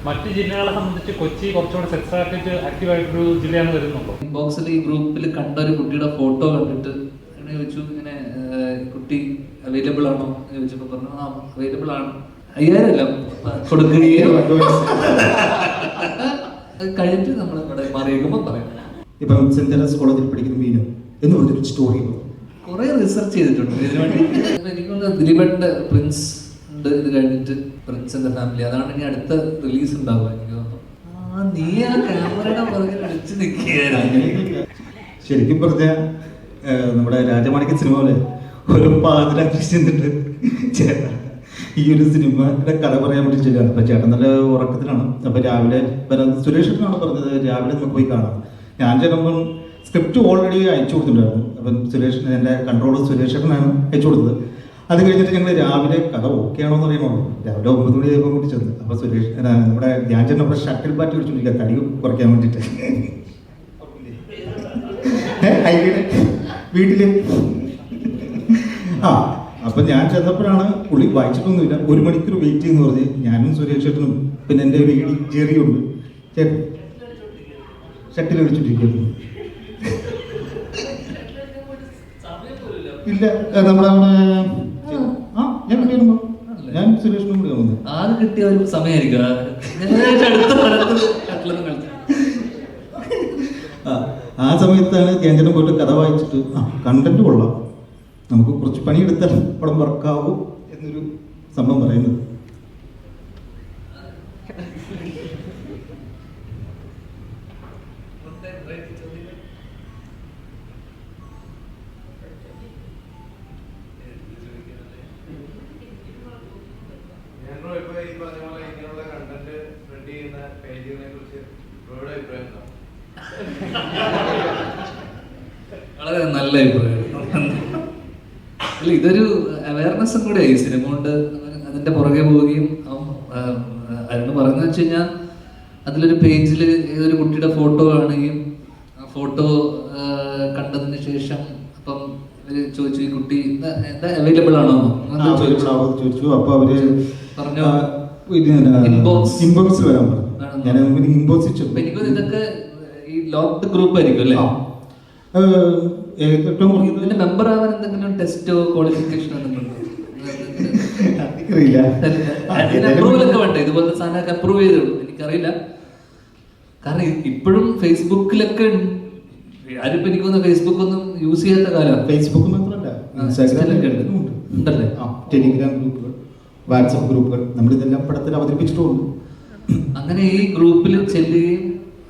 മറ്റ് ജില്ലകളെ സംബന്ധിച്ച് കൊച്ചി കുറച്ചുകൂടെ സെക്സ് ആക്റ്റീവായിട്ടൊരു ജില്ലയാണ് വരുന്നുള്ളൂ. ഇൻബോക്സിൽ ഈ ഗ്രൂപ്പിൽ കണ്ട ഒരു കുട്ടിയുടെ ഫോട്ടോ കണ്ടിട്ട് അങ്ങനെ ചോദിച്ചു, ഇങ്ങനെ കുട്ടി അവൈലബിൾ ആണോ എന്ന് ചോദിച്ചപ്പോൾ പറഞ്ഞു ആ അവൈലബിൾ ആണ്, 5000 അല്ല കൊടുക്കുകയോ അത് കഴിഞ്ഞിട്ട് നമ്മൾ ഇവിടെ മറിയുമ്പോൾ പറയാം. ഇപ്പം സെന്റ് തെരേസ് കോളേജിൽ പഠിക്കുന്ന മീനു എന്ന് പറഞ്ഞൊരു സ്റ്റോറി കുറെ റിസർച്ച് ചെയ്തിട്ടുണ്ട് ഇതിനു വേണ്ടി. എനിക്കൊന്ന് ദിലീപേട്ടൻ്റെ പ്രിൻസ് ഉണ്ട്, ഇത് കഴിഞ്ഞിട്ട് പ്രിൻസ് എന്ന ഫാമിലി, അതാണ് ഇനി അടുത്ത റിലീസ് ഉണ്ടാവുക. എനിക്ക് തോന്നുന്നു നീ ആ ക്യാമറയുടെ പുറകിൽ അടിച്ചു നിൽക്കുകയായിരുന്നു. ശരിക്കും പറഞ്ഞ നമ്മുടെ രാജമാണിക്യ സിനിമ പോലെ ഒരു പാതിരാത്രി ചെന്നിട്ട് ചേട്ടാ ഈ ഒരു സിനിമയുടെ കഥ പറയാൻ വേണ്ടി ചെല്ലുകയാണ്. അപ്പം ചേട്ടൻ നല്ല ഉറക്കത്തിലാണ്. അപ്പം രാവിലെ സുരേഷനാണ് പറഞ്ഞത് രാവിലെ നമുക്ക് പോയി കാണാം. ഞാൻ ചെല്ലുമ്പം സ്ക്രിപ്റ്റ് ഓൾറെഡി അയച്ചു കൊടുത്തിട്ടുണ്ടായിരുന്നു. അപ്പം സുരേഷിന് എൻ്റെ കൺട്രോളർ സുരേഷനാണ് അയച്ചു കൊടുത്തത്. അത് കഴിഞ്ഞിട്ട് ഞങ്ങൾ രാവിലെ കഥ ഓക്കെ ആണോ എന്ന് അറിയണമല്ലോ. രാവിലെ 9 മണിയായപ്പോൾ കൂടി ചെന്ന് അപ്പോൾ സുരേഷ് നമ്മുടെ ധ്യാൻ ചേട്ടൻ നമ്മുടെ ഷട്ടിൽ ബാറ്റ് പിടിച്ചോണ്ടിരിക്കുക തടി കുറയ്ക്കാൻ വേണ്ടിയിട്ട് വീട്ടില്. അപ്പം ഞാൻ ചെന്നപ്പോഴാണ് പുള്ളി വായിച്ചിട്ടൊന്നുമില്ല. 1 മണിക്കൂർ വെയിറ്റ് ചെയ്യുന്നു പറഞ്ഞ് ഞാനും സുരേഷ് ചേട്ടനും പിന്നെ എൻ്റെ ഒരു ജെറിയുണ്ട് ചേട്ടൻ ഷട്ടിൽ കളിച്ചോണ്ടിരിക്കുന്നു. ഇല്ല നമ്മുടെ ഞാൻ വരുമ്പോ ഞാൻ സുരേഷിനും കൂടി വന്നു. ആദ്യം കിട്ടിയ ഒരു സമയമായിരിക്കും ആ സമയത്താണ് കേന്ദ്രം പോയിട്ട് കഥ വായിച്ചിട്ട് കണ്ടന്റ് കൊള്ളാം, നമുക്ക് കുറച്ച് പണിയെടുത്താൽ പടം വർക്കാവും എന്നൊരു സംഭവം പറയുന്നത്. വളരെ നല്ല അഭിപ്രായം. അല്ല, ഇതൊരു അവയർനെസ്സും കൂടെ ഈ സിനിമ കൊണ്ട് അതിന്റെ പുറകെ പോവുകയും അരുണ് പറയുന്നത് വെച്ച് കഴിഞ്ഞാൽ അതിലൊരു പേജിൽ ഏതൊരു കുട്ടിയുടെ ഫോട്ടോ കാണുകയും ആ ഫോട്ടോ കണ്ടതിന് ശേഷം അപ്പം ചോദിച്ചു ഈ കുട്ടി എന്താ അവൈലബിൾ ആണോ ചോദിച്ചു. അപ്പൊ അവര് പറഞ്ഞു ഇൻബോക്സ് വരാൻ പറഞ്ഞു. എനിക്ക് ഇതൊക്കെ ഈ ലോക്ക്ഡ് ഗ്രൂപ്പ് ആയിരിക്കും അല്ലേ? ഇതിന്റെ മെമ്പർ ആവാൻ എന്തെങ്കിലും ടെസ്റ്റോ ക്വാളിഫിക്കേഷൻ അപ്രൂവൽ ഒക്കെ വേണ്ട? ഇതുപോലത്തെ സാധനമൊക്കെ അപ്രൂവ് ചെയ്തോളൂ. എനിക്കറിയില്ല, കാരണം ഇപ്പോഴും ഫേസ്ബുക്കിലൊക്കെ ആരിപ്പോ എനിക്ക് തോന്നുന്നു ഫേസ്ബുക്ക് ഒന്നും യൂസ് ചെയ്യാത്ത കാലമാണ്. ഫേസ്ബുക്ക് മാത്രമല്ല ഇൻസ്റ്റാഗ്രാമിലൊക്കെ ഉണ്ടല്ലേ, ടെലിഗ്രാം ഗ്രൂപ്പുകൾ, വാട്സപ്പ് ഗ്രൂപ്പുകൾ, നമ്മളിതെല്ലാം പടത്തിൽ അവതരിപ്പിച്ചിട്ടുണ്ട്. അങ്ങനെ ഈ ഗ്രൂപ്പിൽ ചെല്ലുകയും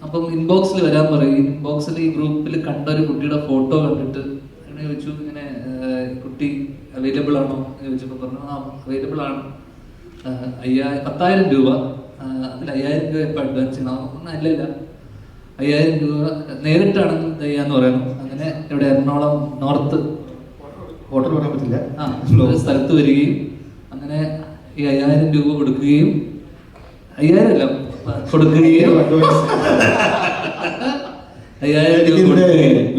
അപ്പം ഇൻബോക്സിൽ വരാൻ പറയും. ഇൻബോക്സിൽ ഈ ഗ്രൂപ്പിൽ കണ്ട ഒരു കുട്ടിയുടെ ഫോട്ടോ കണ്ടിട്ട് അങ്ങനെ ചോദിച്ചു, ഇങ്ങനെ കുട്ടി അവൈലബിൾ ആണോ എന്ന് ചോദിച്ചപ്പോൾ പറഞ്ഞു ആ അവൈലബിൾ ആണ്, 10,000 രൂപ, അതിൽ 5,000 രൂപ ഇപ്പം അഡ്വാൻസ് ചെയ്യണം. ഒന്നും അല്ലല്ല, 5,000 രൂപ നേരിട്ടാണെന്ന് ചെയ്യാന്ന് പറയുന്നു. അങ്ങനെ ഇവിടെ എറണാകുളം നോർത്ത് ഹോട്ടൽ പറയാൻ പറ്റില്ല ഒരു സ്ഥലത്ത് വരികയും അങ്ങനെ ഈ 5,000 രൂപ കൊടുക്കുകയും 5,000 അല്ല കൊടുക്കുകയും 5,000 രൂപ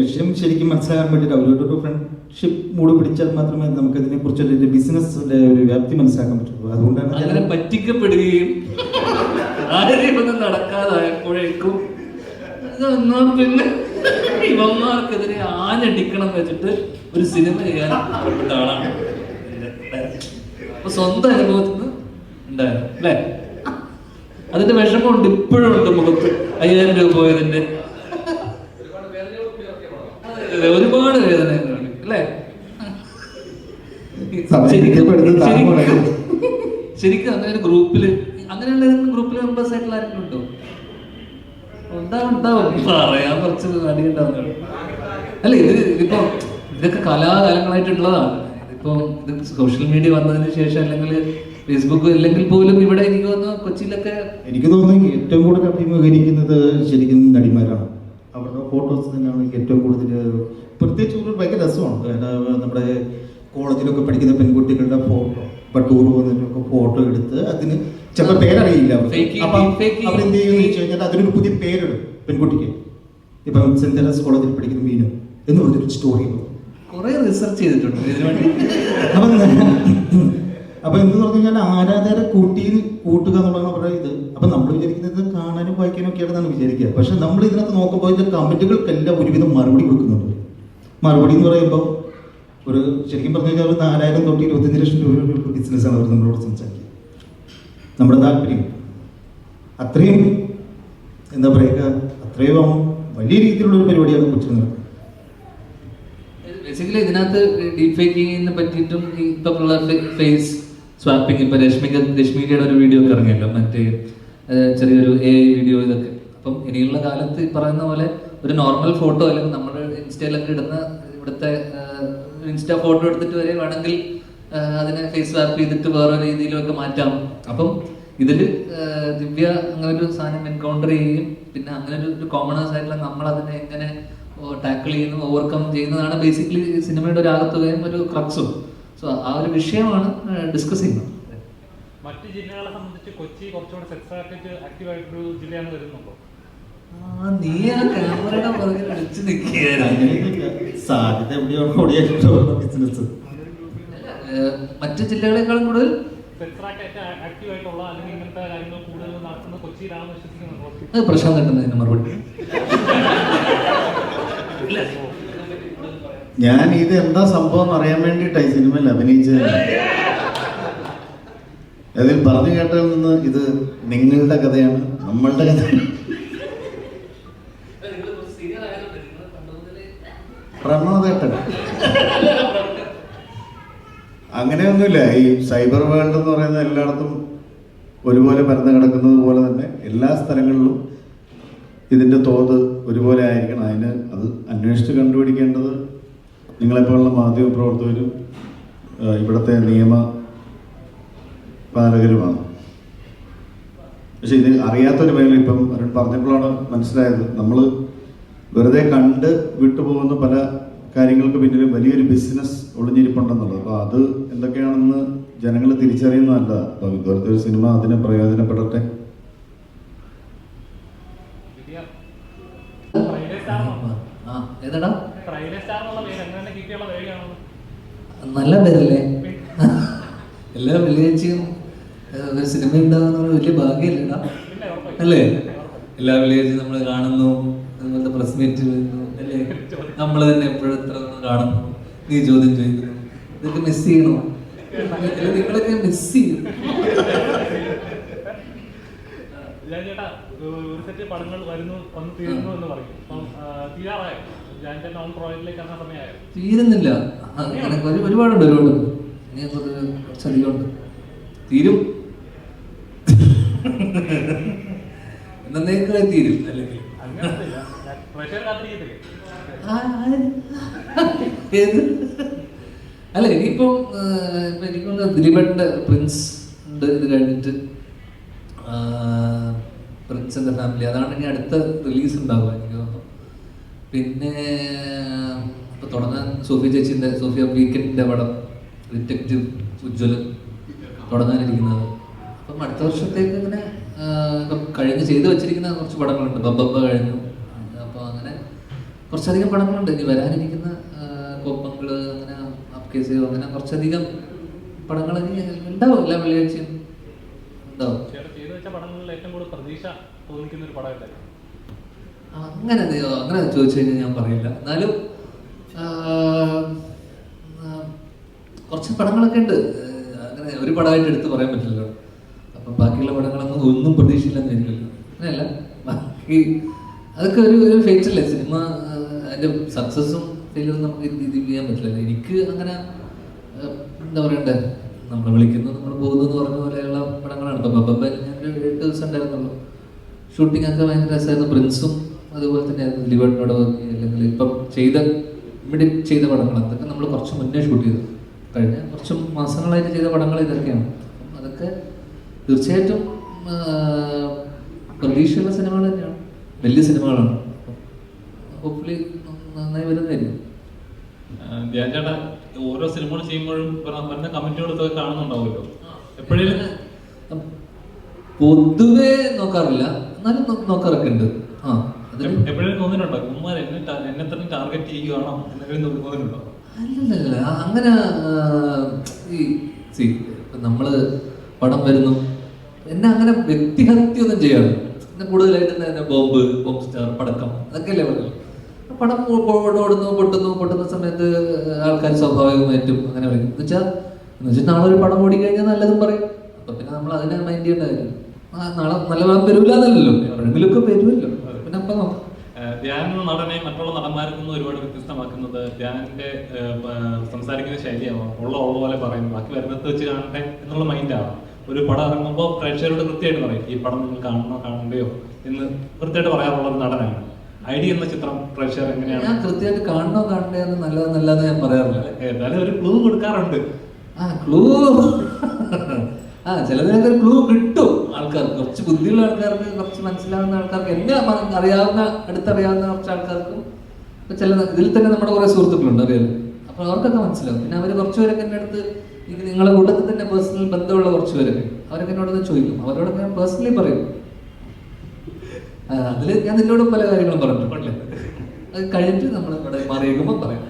വിഷയം ശരിക്കും മനസ്സിലാക്കാൻ വേണ്ടിയിട്ട് അവരോടൊരു ഫ്രണ്ട്ഷിപ്പ് മൂഡ് പിടിച്ചാൽ മാത്രമേ നമുക്ക് ഇതിനെ കുറിച്ചുള്ള ബിസിനസ്സിന്റെ ഒരു വ്യാപ്തി മനസ്സിലാക്കാൻ പറ്റുള്ളൂ. അതുകൊണ്ടാണ് അങ്ങനെ പറ്റിക്കപ്പെടുകയും ആരെയൊന്നും നടക്കാതായപ്പോഴേക്കും പിന്നെ ഇവന്മാർക്കെതിരെ ആഞ്ഞടിക്കണം വെച്ചിട്ട് ഒരു സിനിമ ചെയ്യാൻ പുറപ്പെട്ട ആളാണ്. അപ്പൊ സ്വന്തം അനുഭവത്തിൽ നിന്ന് ഉണ്ടായിരുന്നു അല്ലേ? അതിന്റെ വിഷമമുണ്ട്, ഇപ്പോഴും ഉണ്ട് മുഖത്ത്. 5,000 രൂപ പോയതിന്റെ ഒരുപാട് വേദനകളുണ്ട് അല്ലേ? ശരിക്കും അങ്ങനെ ഗ്രൂപ്പില് അങ്ങനെയുള്ള ഗ്രൂപ്പിൽ മെമ്പേഴ്സ് ആയിട്ടുള്ള ആരെങ്കിലും ഉണ്ടോ? ഉണ്ടാവും പറയാൻ കുറച്ച് അടിയുണ്ടാവുന്നുണ്ട് അല്ല. ഇതിപ്പോ ഇതൊക്കെ കലാകാലങ്ങളായിട്ടുള്ളതാണ്. ഇതിപ്പോ ഇത് സോഷ്യൽ മീഡിയ വന്നതിന് ശേഷം അല്ലെങ്കിൽ ഫേസ്ബുക്ക് അല്ലെങ്കിൽ പോലും ഇവിടെ എനിക്ക് തോന്നുന്നു കൊച്ചിയിലൊക്കെ എനിക്ക് തോന്നുന്നു ഏറ്റവും കൂടുതൽ അഭിമുഖീകരിക്കുന്നത് ശരിക്കും നടിമാരാണ്. അവരുടെ ഫോട്ടോസ് തന്നെയാണ് ഏറ്റവും കൂടുതൽ. പ്രത്യേകിച്ച് ഒരു ഭയങ്കര രസമാണ്. നമ്മുടെ കോളേജിലൊക്കെ പഠിക്കുന്ന പെൺകുട്ടികളുടെ ഫോട്ടോ, ഇപ്പം ടൂർ പോകുന്നതിനൊക്കെ ഫോട്ടോ എടുത്ത് അതിന് ചിലപ്പോൾ പേരറിയില്ല. അപ്പം അവരെന്ത് ചെയ്യുമെന്ന് വെച്ച് കഴിഞ്ഞാൽ അതിനൊരു പുതിയ പേരിടും പെൺകുട്ടിക്ക്. ഇപ്പം സെന്റ് തെരേസ് കോളേജിൽ പഠിക്കുന്ന മീനു എന്ന് പറഞ്ഞൊരു സ്റ്റോറി കുറെ റിസർച്ച് ചെയ്തിട്ടുണ്ട് ഇതിനു വേണ്ടി. അപ്പൊ എന്ത് പറഞ്ഞു കഴിഞ്ഞാൽ ആരാധകരെ കൂട്ടുക എന്നുള്ളതാണ് അവരുടെ ഇത്. അപ്പൊ നമ്മൾ വിചാരിക്കും കാണാനും വായിക്കാനും ഒക്കെ ആണെന്നാണ് വിചാരിക്കുക. പക്ഷെ നമ്മൾ ഇതിനകത്ത് നോക്കുമ്പോൾ ഇതിൻ്റെ കമൻറ്റുകൾക്കെല്ലാം ഒരുവിധം മറുപടി കൊടുക്കുന്നുണ്ട്. മറുപടി എന്ന് പറയുമ്പോൾ ഒരു ശരിക്കും പറഞ്ഞു കഴിഞ്ഞാൽ 4,000 തൊട്ട് 25 ലക്ഷം രൂപയുടെ ബിസിനസ്സാണ് അവർ നമ്മളോട് സംസാരിക്കുക. നമ്മുടെ താല്പര്യം അത്രയും എന്താ പറയുക, അത്രയും വലിയ രീതിയിലുള്ള ഒരു പരിപാടിയാണ് കൊച്ചിയിൽ നടക്കുന്നത്. ബേസിക്കലി ഇതിനകത്ത് ഡീപ് ഫേക്കിങ്ങിനെ പറ്റിയിട്ടും ഇപ്പോഴുള്ള ഫേസ് സ്വാപ്പിംഗ്, ഇപ്പൊ രശ്മികയുടെ ഒരു വീഡിയോ ഒക്കെ ഇറങ്ങിയല്ലോ, മറ്റേ ചെറിയൊരു AI വീഡിയോ, ഇതൊക്കെ. അപ്പം ഇനിയുള്ള കാലത്ത് ഈ പറയുന്ന പോലെ ഒരു നോർമൽ ഫോട്ടോ അല്ലെങ്കിൽ നമ്മുടെ ഇൻസ്റ്റയിലൊക്കെ ഇടുന്ന ഇവിടുത്തെ ഇൻസ്റ്റ ഫോട്ടോ എടുത്തിട്ട് വരെ വേണമെങ്കിൽ അതിനെ ഫേസ് സ്വാപ്പ് ചെയ്തിട്ട് വേറെ രീതിയിലൊക്കെ മാറ്റാം. അപ്പം ഇതിൽ ദിവ്യ അങ്ങനെ ഒരു സാധനം എൻകൗണ്ടർ ചെയ്യുകയും പിന്നെ അങ്ങനെ ഒരു കോമണേഴ്സ് ആയിട്ടുള്ള നമ്മൾ അതിനെ എങ്ങനെ ടാക്കിൾ ചെയ്യുന്നു, ഓവർകം ചെയ്യുന്നതാണ് ബേസിക്കലി സിനിമയുടെ ഒരു ആകത്തുകയും ഒരു ക്രക്സും. സോ ആ ഒരു വിഷയമാണ് ഡിസ്കസ് ചെയ്യുന്നത്. മറ്റ് ജില്ലകളെ സംബന്ധിച്ച് കൊച്ചി കുറച്ചുകൂടെ സെക്സ് റാക്കറ്റ് ആക്റ്റീവ് ആയിട്ടൊരു ജില്ലയാണ് വരുന്നുണ്ടോ? നീ ആ ക്യാമറയുടെ പുറകിൽ അടിച്ചു നിൽക്കുകയാണ്. സാധ്യത എവിടെയോ ബിസിനസ് മറ്റു ജില്ലകളെക്കാളും കൂടുതൽ സെക്സ് റാക്കറ്റ് ആക്റ്റീവ് ആയിട്ടുള്ള അല്ലെങ്കിൽ ഇങ്ങനത്തെ കാര്യങ്ങൾ കൂടുതൽ നടത്തുന്നത് കൊച്ചിയിലാണെന്ന് വിശ്വസിക്കുന്നുണ്ടോ? അത് പ്രശാന്ത് കിട്ടുന്നതിന് മറുപടി. ഞാൻ ഇത് എന്താ സംഭവം അറിയാൻ വേണ്ടിയിട്ടായി സിനിമയിൽ അഭിനയിച്ചത്. അതിൽ പറഞ്ഞു കേട്ടതിൽ നിന്ന് ഇത് നിങ്ങളുടെ കഥയാണ്, നമ്മളുടെ കഥയാണ്. പ്രമോദേട്ടൻ അങ്ങനെയൊന്നുമില്ല. ഈ സൈബർ വേൾഡ് എന്ന് പറയുന്നത് എല്ലായിടത്തും ഒരുപോലെ പരന്നു കിടക്കുന്നത് പോലെ തന്നെ എല്ലാ സ്ഥലങ്ങളിലും ഇതിൻ്റെ തോത് ഒരുപോലെ ആയിരിക്കണം. അതിന് അത് അന്വേഷിച്ച് കണ്ടുപിടിക്കേണ്ടത് നിങ്ങളെപ്പോലുള്ള മാധ്യമ പ്രവർത്തകരും ഇവിടുത്തെ നിയമ പാലകരുമാണ്. പക്ഷെ ഇത് അറിയാത്തൊരു മേഖല ഇപ്പം അരുൺ പറഞ്ഞപ്പോഴാണ് മനസ്സിലായത്. നമ്മൾ വെറുതെ കണ്ട് വിട്ടുപോകുന്ന പല കാര്യങ്ങൾക്ക് പിന്നിലും വലിയൊരു ബിസിനസ് ഒളിഞ്ഞിരിപ്പുണ്ടെന്നുള്ളത്. അപ്പോൾ അത് എന്തൊക്കെയാണെന്ന് ജനങ്ങൾ തിരിച്ചറിയുന്നതല്ല. അപ്പോൾ ഇതുപോലത്തെ ഒരു സിനിമ അതിന് പ്രയോജനപ്പെടട്ടെ. നല്ല പേരല്ലേ? എല്ലാ വെള്ളിയാഴ്ചയും ഒരു സിനിമ ഉണ്ടാകുന്ന വലിയ ഭാഗ്യമല്ലേടാ, അല്ലേ? എല്ലാ വെള്ളിയാഴ്ചയും നമ്മൾ കാണുന്നു, അതുപോലത്തെ പ്രസ് മീറ്റ് വരുന്നു, അല്ലേ? നമ്മൾ തന്നെ എപ്പോഴെത്ര കാണുന്നു, നീ ചോദ്യം ചോദിക്കുന്നു. ഇതൊക്കെ മിസ് ചെയ്യണോ? നിങ്ങളൊക്കെ മിസ് ചെയ്യും. ചേട്ടാ, ഒരു സെറ്റ് പടങ്ങൾ വന്ന് തീരുന്നു എന്ന് പറയും. അപ്പം തീരാറായോ? തീരുന്നില്ല. ഒരുപാടുണ്ട്. ഇനി കുറച്ചധികം ഉണ്ട്. തീരും, എന്നേക്കാൾ തീരും. അല്ലെങ്കിൽ അല്ല, ഇനിയിപ്പം എനിക്കൊന്ന് ദിലീപേട്ടൻ്റെ പ്രിൻസ് ഉണ്ട്. ഇത് കഴിഞ്ഞിട്ട് പ്രിൻസ് ആൻഡ് ഫാമിലി, അതാണ് ഇനി അടുത്ത റിലീസ് ഉണ്ടാവുക എനിക്ക് തോന്നുന്നു. പിന്നെ ഇപ്പം തുടങ്ങാൻ സോഫിയ വീക്കെൻഡിൻ്റെ പടം ഡിറ്റക്റ്റീവ് ഉജ്ജ്വലൻ തുടങ്ങാനിരിക്കുന്നത്. അപ്പം അടുത്ത വർഷത്തേക്ക് ഇങ്ങനെ ഇപ്പം കഴിഞ്ഞ് ചെയ്ത് വെച്ചിരിക്കുന്ന കുറച്ച് പടങ്ങളുണ്ട്. ബബ്ബ കഴിഞ്ഞു. അപ്പോൾ അങ്ങനെ കുറച്ചധികം പടങ്ങളുണ്ട്. ഇനി വരാനിരിക്കുന്ന കോപ്പങ്ങൾ, അങ്ങനെ അപ്കേസ്, അങ്ങനെ കുറച്ചധികം പടങ്ങൾ ഇനി ഉണ്ടാവും. എല്ലാ വെള്ളിയാഴ്ചയും ഉണ്ടാവും. അങ്ങനെ ചോദിച്ചു കഴിഞ്ഞാൽ ഞാൻ പറയില്ല. എന്നാലും കുറച്ച് പടങ്ങളൊക്കെ ഉണ്ട്. അങ്ങനെ ഒരു പടമായിട്ട് എടുത്ത് പറയാൻ പറ്റില്ലല്ലോ. അപ്പം ബാക്കിയുള്ള പടങ്ങളൊന്നും ഒന്നും പ്രതീക്ഷയില്ലെന്ന് എനിക്കല്ലോ. അങ്ങനെയല്ല, ബാക്കി അതൊക്കെ ഒരു ഫേറ്റല്ലേ. സിനിമ അതിൻ്റെ സക്സസ്സും ഫെയിലറും നമുക്ക് ഇത് ചെയ്യാൻ പറ്റില്ലല്ലോ. എനിക്ക് അങ്ങനെ എന്താ പറയണ്ടേ, നമ്മൾ വിളിക്കുന്നു നമ്മൾ പോകുന്നു എന്ന് പറഞ്ഞ പോലെയുള്ള പടങ്ങളാണ്. ഇപ്പം ബബ്ബയിൽ ഞാനൊരു 8 ദിവസം ഉണ്ടായിരുന്നുള്ളൂ. ഷൂട്ടിംഗ് ഒക്കെ ഭയങ്കര രസമായിരുന്നു. പ്രിൻസും അതുപോലെ തന്നെ ദിലീപേട്ടനോട് അല്ലെങ്കിൽ ഇപ്പം ഇമ്മീഡിയറ്റ് ചെയ്ത പടങ്ങൾ അതൊക്കെ നമ്മൾ കുറച്ച് മുന്നേ ഷൂട്ട് ചെയ്തു. കഴിഞ്ഞ കുറച്ച് മാസങ്ങളായിട്ട് ചെയ്ത പടങ്ങൾ ഇതൊക്കെയാണ്. അതൊക്കെ തീർച്ചയായിട്ടും പ്രതീക്ഷയുള്ള സിനിമകൾ തന്നെയാണ്, വലിയ സിനിമകളാണ്. ഹോപ്പ്ഫുള്ളി നന്നായി വരുന്നതായിരിക്കും. ചേട്ടാ, ഓരോ സിനിമകൾ ചെയ്യുമ്പോഴും പറഞ്ഞ കമന്റുകളൊക്കെ കാണുന്നുണ്ടാവുമല്ലോ. എപ്പോഴും പൊതുവെ നോക്കാറില്ല, എന്നാലും നോക്കാറൊക്കെ ഉണ്ട്. എപ്പോഴും തോന്നിയിട്ടുണ്ടോ ഉമ്മാർ എന്നെ തന്നെ ടാർഗറ്റ് ചെയ്യുകയാണോ എന്തെങ്കിലും തോന്നിയിട്ടുണ്ടോ? അല്ലല്ല, അങ്ങനെ നമ്മള് പടം വരുന്നു, എന്നെ അങ്ങനെ വ്യക്തിഹത്യൊന്നും ചെയ്യാറ്. എന്നെ കൂടുതലായിട്ട് തന്നെ ബോംബ് സ്റ്റാർ, പടക്കം, അതൊക്കെയല്ലേ പറയുള്ളൂ. പടം പൊട്ടുന്ന സമയത്ത് ആൾക്കാർ സ്വാഭാവികമായിട്ടും അങ്ങനെ പറയും. എന്നുവെച്ചാൽ നാളെ ഒരു പടം ഓടിക്കഴിഞ്ഞാൽ നല്ലതും പറയും. അപ്പൊ പിന്നെ നമ്മൾ അതിനെ മൈൻഡ് ചെയ്യേണ്ട കാര്യം നാളെ നല്ല പടം വരില്ല എന്നല്ലല്ലോ, എവിടെയെങ്കിലുമൊക്കെ വരുമല്ലോ. പിന്നെ അപ്പൊ നോക്കാം. ധ്യാൻ എന്ന നടനെ മറ്റുള്ള നടന്മാരിൽ നിന്ന് ഒരുപാട് വ്യത്യസ്തമാക്കുന്നത് ധ്യാനിന്റെ സംസാരിക്കുന്ന ശൈലിയാവാം, ഉള്ള പോലെ പറയുന്നത്, ബാക്കി വരുന്നത് വെച്ച് കാണട്ടെ എന്നുള്ള മൈൻഡാവാം. ഒരു പടം ഇറങ്ങുമ്പോൾ പ്രേക്ഷകരോട് കൃത്യമായിട്ട് പറയും ഈ പടം നിങ്ങൾ കാണണ്ടയോ എന്ന് കൃത്യമായിട്ട് പറയാറുള്ള ഒരു നടനാണ്. ഐഡി എന്ന ചിത്രം പ്രേക്ഷകർ എങ്ങനെയാണ്? ഞാൻ കൃത്യമായിട്ട് കാണണ്ടേ എന്ന് നല്ലതെന്നല്ലാതെ ഞാൻ പറയാറില്ല. ഏതായാലും ഒരു ക്ലൂ കൊടുക്കാറുണ്ട്. ക്ലൂ ചിലതിനൊക്കെ ക്ലൂ കിട്ടും ആൾക്കാർക്ക്. കുറച്ച് ബുദ്ധിയുള്ള ആൾക്കാർക്ക്, കുറച്ച് മനസ്സിലാവുന്ന ആൾക്കാർക്ക്, എന്നെ അടുത്തറിയാവുന്ന കുറച്ച് ആൾക്കാർക്കും ചില ഇതിൽ തന്നെ നമ്മുടെ കുറെ സുഹൃത്തുക്കളുണ്ട് അറിയാലോ. അപ്പൊ അവർക്കൊക്കെ മനസ്സിലാവും. പിന്നെ അവർ കുറച്ചുപേരൊക്കെ എൻ്റെ അടുത്ത് നിങ്ങളെ കൂട്ടത്തിൽ തന്നെ പേഴ്സണൽ ബന്ധമുള്ള കുറച്ച് പേരൊക്കെ അവരൊക്കെ എന്നോടൊന്ന് ചോദിക്കും. അവരോടൊക്കെ ഞാൻ പേഴ്സണലി പറയും. അതിൽ ഞാൻ നിന്നോടും പല കാര്യങ്ങളും പറഞ്ഞിട്ടുണ്ട്. അത് കഴിഞ്ഞിട്ട് നമ്മൾ ഇവിടെ മാറിയേക്കുമ്പോൾ പറയാം.